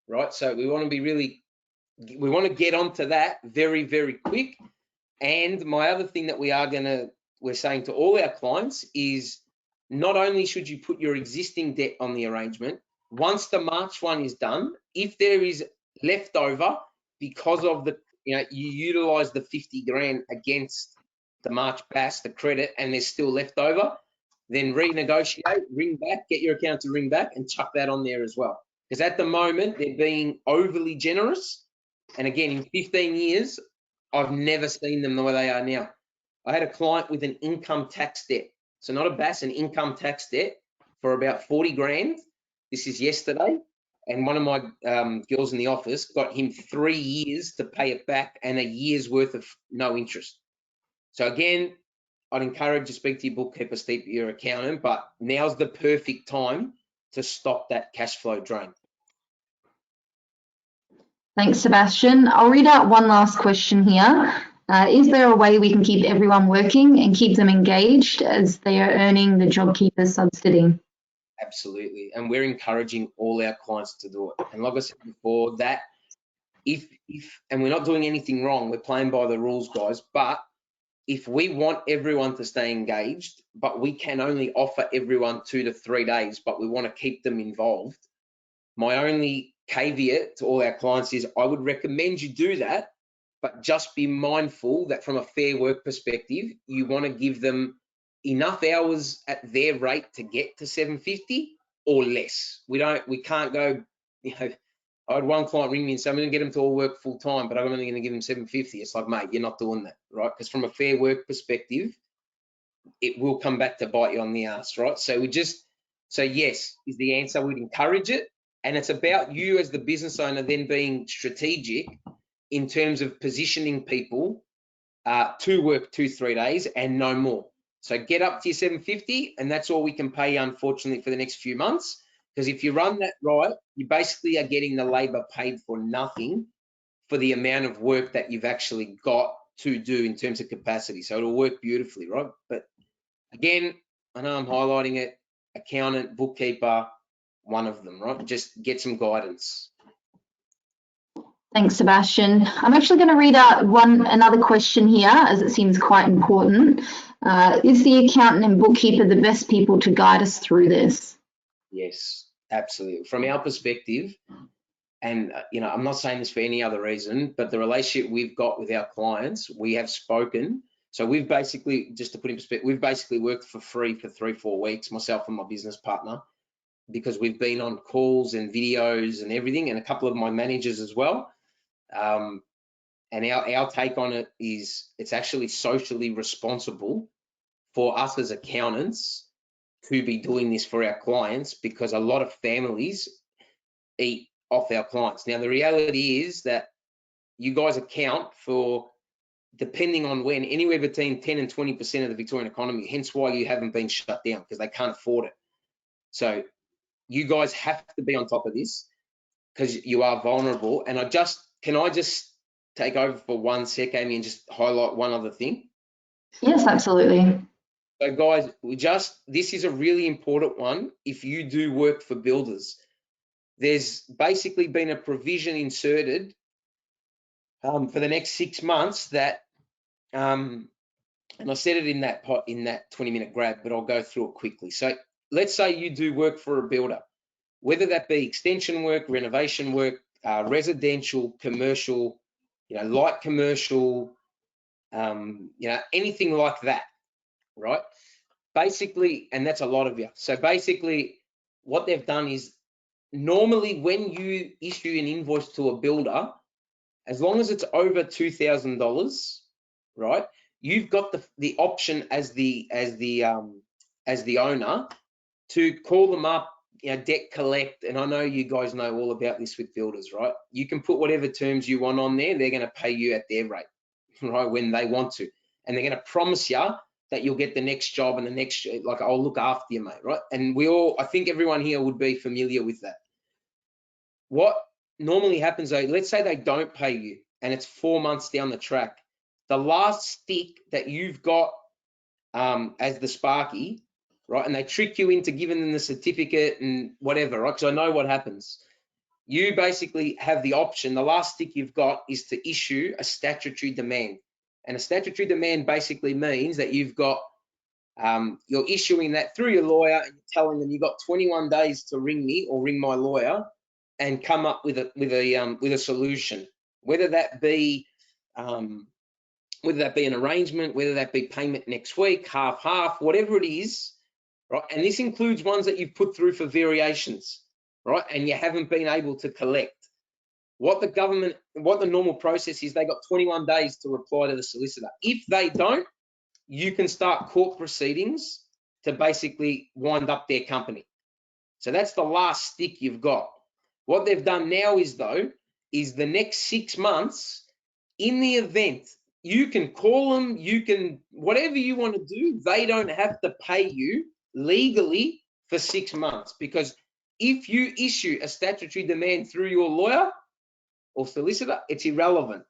right? So we want to get onto that very, very quick. And my other thing that we're saying to all our clients is not only should you put your existing debt on the arrangement, once the March one is done, if there is leftover because of you utilize the 50 grand against the March pass, the credit, and there's still leftover, then renegotiate, ring back, get your account to ring back and chuck that on there as well. Because at the moment, they're being overly generous. And again, in 15 years, I've never seen them the way they are now. I had a client with an income tax debt. So not a BAS, an income tax debt for about 40 grand. This is yesterday. And one of my girls in the office got him 3 years to pay it back and a year's worth of no interest. So again, I'd encourage you to speak to your bookkeeper, speak to your accountant, but now's the perfect time to stop that cash flow drain. Thanks, Sebastian. I'll read out one last question here. Is there a way we can keep everyone working and keep them engaged as they are earning the JobKeeper subsidy? Absolutely. And we're encouraging all our clients to do it. And like I said before, that and we're not doing anything wrong, we're playing by the rules, guys, but if we want everyone to stay engaged, but we can only offer everyone 2 to 3 days, but we want to keep them involved, my only caveat to all our clients is I would recommend you do that, but just be mindful that from a fair work perspective, you want to give them enough hours at their rate to get to 750 or less. We can't go, I had one client ring me and say, I'm going to get them to all work full time, but I'm only going to give them 750. It's like, mate, you're not doing that, right? Because from a fair work perspective, it will come back to bite you on the ass, right? So yes is the answer. We'd encourage it. And it's about you as the business owner then being strategic in terms of positioning people to work 2-3 days and no more. So get up to your 750, and that's all we can pay you, unfortunately, for the next few months. Because if you run that right, you basically are getting the labor paid for nothing for the amount of work that you've actually got to do in terms of capacity. So it'll work beautifully, right? But again, I know I'm highlighting it, accountant, bookkeeper, one of them, right? Just get some guidance. Thanks, Sebastian. I'm actually going to read out another question here, as it seems quite important. Is the accountant and bookkeeper the best people to guide us through this? Yes, absolutely. From our perspective, and I'm not saying this for any other reason, but the relationship we've got with our clients, we have spoken. So we've basically, just to put in perspective, we've basically worked for free for 3-4 weeks, myself and my business partner. because we've been on calls and videos and everything, and a couple of my managers as well. And our take on it is it's actually socially responsible for us as accountants to be doing this for our clients, because a lot of families eat off our clients. Now, the reality is that you guys account for, depending on when, anywhere between 10 and 20% of the Victorian economy, hence why you haven't been shut down, because they can't afford it. So you guys have to be on top of this because you are vulnerable. And can I just take over for 1 sec, Amy, and just highlight one other thing? Yes, absolutely. So guys, this is a really important one. If you do work for builders, there's basically been a provision inserted for the next 6 months that, and I said it in that 20-minute grab, but I'll go through it quickly. So let's say you do work for a builder, whether that be extension work, renovation work, residential, commercial, light commercial, anything like that, right? Basically, and that's a lot of you. So basically, what they've done is, normally when you issue an invoice to a builder, as long as it's over $2,000, right, you've got the option as the owner to call them up, debt collect. And I know you guys know all about this with builders, right? You can put whatever terms you want on there. They're going to pay you at their rate, right, when they want to, and they're going to promise you that you'll get the next job and the next, like, I'll look after you, mate, right? And I think everyone here would be familiar with that. What normally happens though, let's say they don't pay you and it's 4 months down the track, the last stick that you've got as the Sparky, right, and they trick you into giving them the certificate and whatever, right, because I know what happens. You basically have the option, the last stick you've got is to issue a statutory demand. And a statutory demand basically means that you've got, you're issuing that through your lawyer and you're telling them you've got 21 days to ring me or ring my lawyer and come up with a solution, whether that be an arrangement, whether that be payment next week, half, whatever it is, right? And this includes ones that you've put through for variations, right? And you haven't been able to collect. What the normal process is, they got 21 days to reply to the solicitor. If they don't, you can start court proceedings to basically wind up their company. So that's the last stick you've got. What they've done now is the next 6 months, in the event, you can call them, you can, whatever you want to do, they don't have to pay you legally for 6 months, because if you issue a statutory demand through your lawyer or solicitor, it's irrelevant.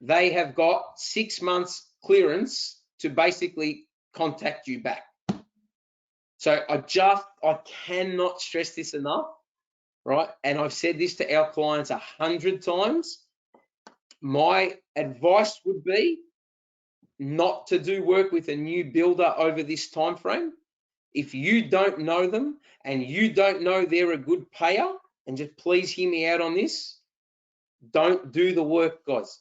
They have got 6 months clearance to basically contact you back. So I cannot stress this enough, right? And I've said this to our clients 100 times. My advice would be not to do work with a new builder over this time frame. If you don't know them and you don't know they're a good payer, and just please hear me out on this, don't do the work, guys.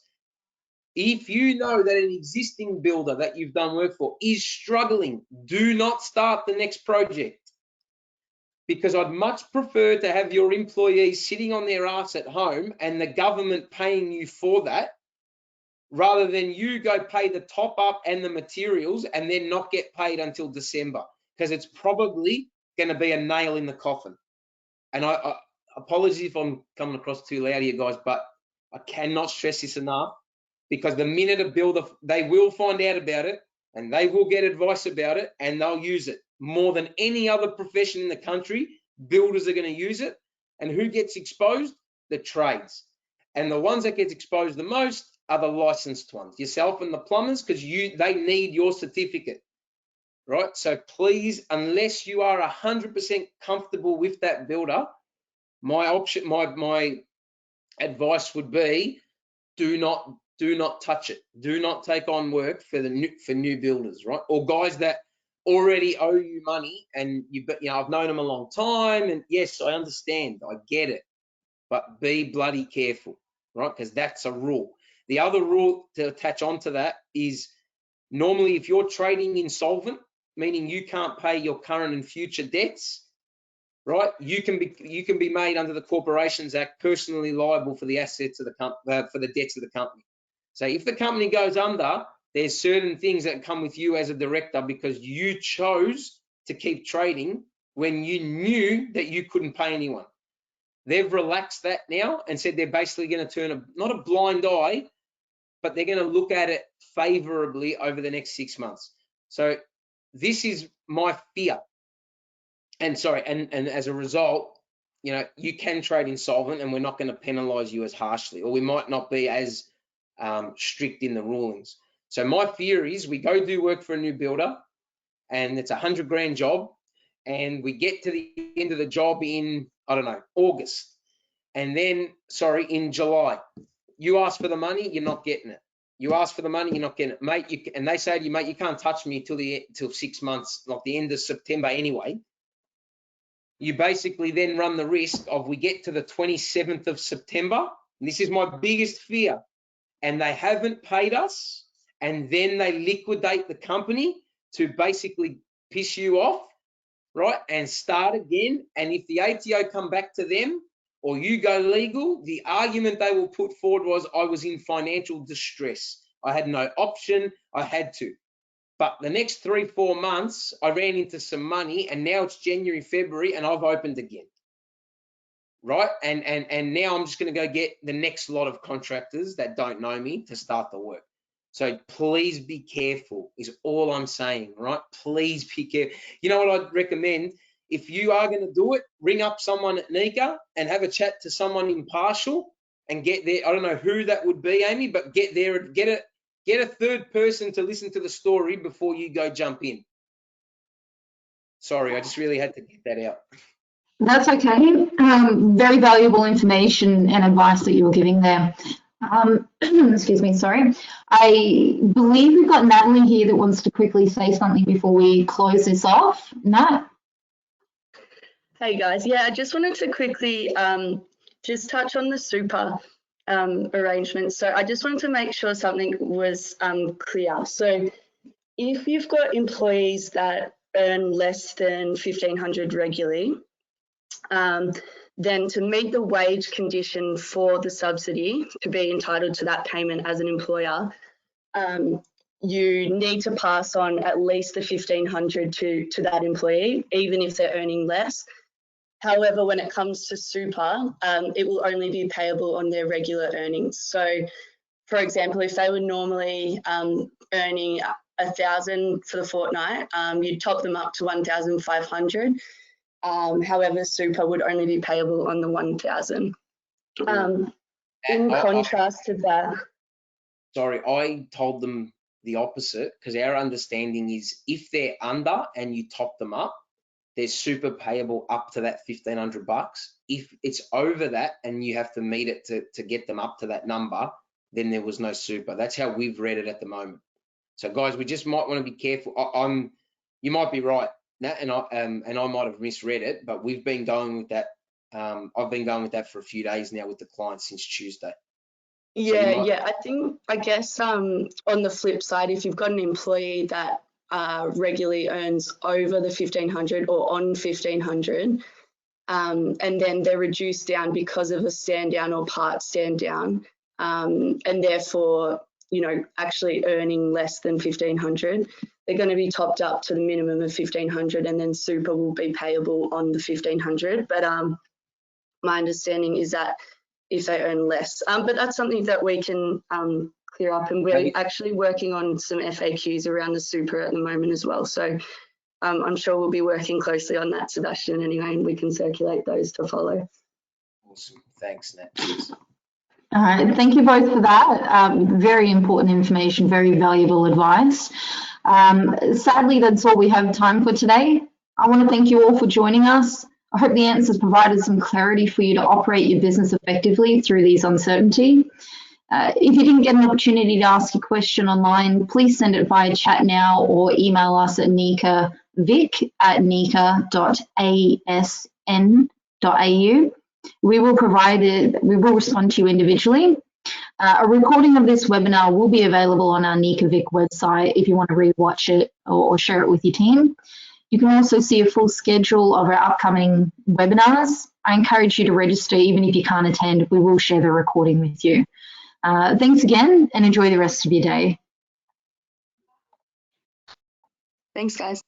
If you know that an existing builder that you've done work for is struggling, do not start the next project, because I'd much prefer to have your employees sitting on their ass at home and the government paying you for that, rather than you go pay the top up and the materials and then not get paid until December, because it's probably going to be a nail in the coffin. And I apologize if I'm coming across too loud here, guys, but I cannot stress this enough, because the minute a builder, they will find out about it and they will get advice about it and they'll use it more than any other profession in the country. Builders are going to use it. And who gets exposed? The trades. And the ones that get exposed the most are the licensed ones, yourself and the plumbers, because they need your certificate, right? So please, unless you are 100% comfortable with that builder, my advice would be, do not touch it. Do not take on work for new builders, right? Or guys that already owe you money, and I've known them a long time, and yes, I understand, I get it, but be bloody careful, right? Because that's a rule. The other rule to attach onto that is, normally if you're trading insolvent, meaning you can't pay your current and future debts, right? You can be made under the Corporations Act personally liable for the assets of the for the debts of the company. So if the company goes under, there's certain things that come with you as a director because you chose to keep trading when you knew that you couldn't pay anyone. They've relaxed that now and said they're basically going to turn not a blind eye, but they're going to look at it favorably over the next 6 months. So this is my fear. And sorry, and as a result, you know, you can trade insolvent and we're not going to penalize you as harshly, or we might not be as strict in the rulings. So my fear is we go do work for a new builder and it's $100 grand job and we get to the end of the job in, I don't know, August. And then, sorry, in July, you ask for the money, you're not getting it. You ask for the money, you're not getting it, mate. And they say to you, mate, you can't touch me till 6 months, like the end of September anyway. You basically then run the risk of we get to the 27th of September. And this is my biggest fear. And they haven't paid us. And then they liquidate the company to basically piss you off, right? And start again. And if the ATO come back to them or you go legal, the argument they will put forward was I was in financial distress. I had no option. I had to. But the next 3-4 months, I ran into some money and now it's January, February, and I've opened again, right? And now I'm just going to go get the next lot of contractors that don't know me to start the work. So please be careful is all I'm saying, right? Please be careful. You know what I'd recommend? If you are going to do it, ring up someone at NICA and have a chat to someone impartial and get there. I don't know who that would be, Amy, but get there, get a third person to listen to the story before you go jump in. Sorry, I just really had to get that out. That's okay. Very valuable information and advice that you were giving there. Excuse me, sorry. I believe we've got Natalie here that wants to quickly say something before we close this off. Nat? Hey guys, yeah, I just wanted to quickly just touch on the super arrangements. So I just wanted to make sure something was clear. So if you've got employees that earn less than $1,500 regularly, then to meet the wage condition for the subsidy to be entitled to that payment as an employer, you need to pass on at least the $1,500 to that employee, even if they're earning less. However, when it comes to super, it will only be payable on their regular earnings. So, for example, if they were normally earning $1,000 for the fortnight, you'd top them up to $1,500. However, super would only be payable on the $1,000. In contrast to that. Sorry, I told them the opposite because our understanding is if they're under and you top them up, there's super payable up to that $1,500. If it's over that and you have to meet it to get them up to that number, then there was no super. That's how we've read it at the moment. So guys, we just might want to be careful. You might be right, Nat, and I might have misread it, but we've been going with that. I've been going with that for a few days now with the clients since Tuesday. Yeah, yeah. I guess on the flip side, if you've got an employee that regularly earns over the $1,500 or on $1,500, and then they're reduced down because of a stand down or part stand down, and therefore, you know, actually earning less than $1,500, they're going to be topped up to the minimum of $1,500, and then super will be payable on the $1,500. But my understanding is that if they earn less, but that's something that we can clear up, and we're actually working on some FAQs around the super at the moment as well. So I'm sure we'll be working closely on that, Sebastian, anyway, and we can circulate those to follow. Awesome. Thanks, Nat. All right, thank you both for that. Very important information, very valuable advice. Sadly, that's all we have time for today. I want to thank you all for joining us. I hope the answers provided some clarity for you to operate your business effectively through these uncertainty. If you didn't get an opportunity to ask a question online, please send it via chat now or email us at vic@nika.asn.au. We will respond to you individually. A recording of this webinar will be available on our Nika Vic website if you want to rewatch it or share it with your team. You can also see a full schedule of our upcoming webinars. I encourage you to register even if you can't attend. We will share the recording with you. Thanks again and enjoy the rest of your day. Thanks, guys.